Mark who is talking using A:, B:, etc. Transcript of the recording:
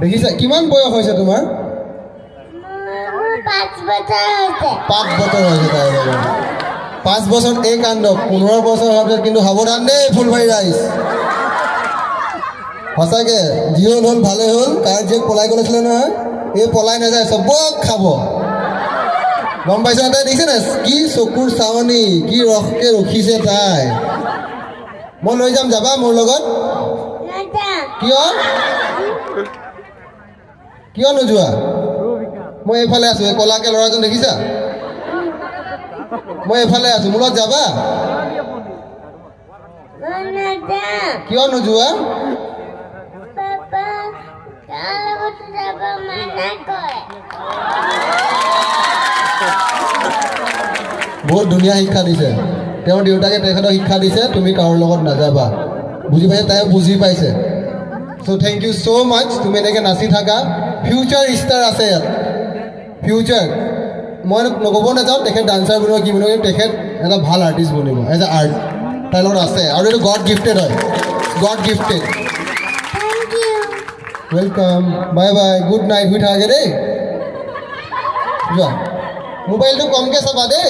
A: দেখিছা কিমান বয়স হৈছে তোমাৰ? 5 বছৰ হৈছে তাইৰ লগত। 5 বছৰত এই কাণ্ড, 15 বছৰ হোৱাৰ পিছত কিন্তু সাৱধান দেই ফুলবাৰী ৰাইজ। সঁচাকৈ যি হ'ল হ'ল ভালে হ'ল, কাৰণ জীয়েক পলাই গ'লৈছিলে নহয়, এই পলাই নাযায়, চবক খাব। গম পাইছা তাই? দেখিছে নাই কি চকুৰ চাৱনি, কি ৰসকে ৰখিছে তাই। মই লৈ যাম, যাবা মোৰ লগত? কিয় কিয় নোযোৱা? মই এইফালে আছোঁ, এই ক'লাকে ল'ৰাজন দেখিছা? মই এইফালে আছোঁ, মোৰ লগত যাবা? কিয় নোযোৱা? বহুত ধুনীয়া শিক্ষা দিছে তেওঁৰ দেউতাকে, তেখেতক শিক্ষা দিছে তুমি কাৰো লগত নাযাবা। বুজি পাইছে? তাইও বুজি পাইছে। চ' থেংক ইউ ছ' মাছ। তুমি এনেকৈ নাচি থাকা, ফিউচাৰ ষ্টাৰ আছে ইয়াত, ফিউচাৰ। মই নক'ব নাযাওঁ তেখেত ডান্সাৰ বনিব কি বনিব, তেখেত এটা ভাল আৰ্টিষ্ট বনিব এজ এ আৰ্ট, তাইৰ লগত আছে। আৰু এইটো গড গিফ্টেড হয়, god gifted. Welcome, bye bye, good night. শুই থাকাগে দেই, যোৱা। মোবাইলটো কমকৈ চাবা দেই।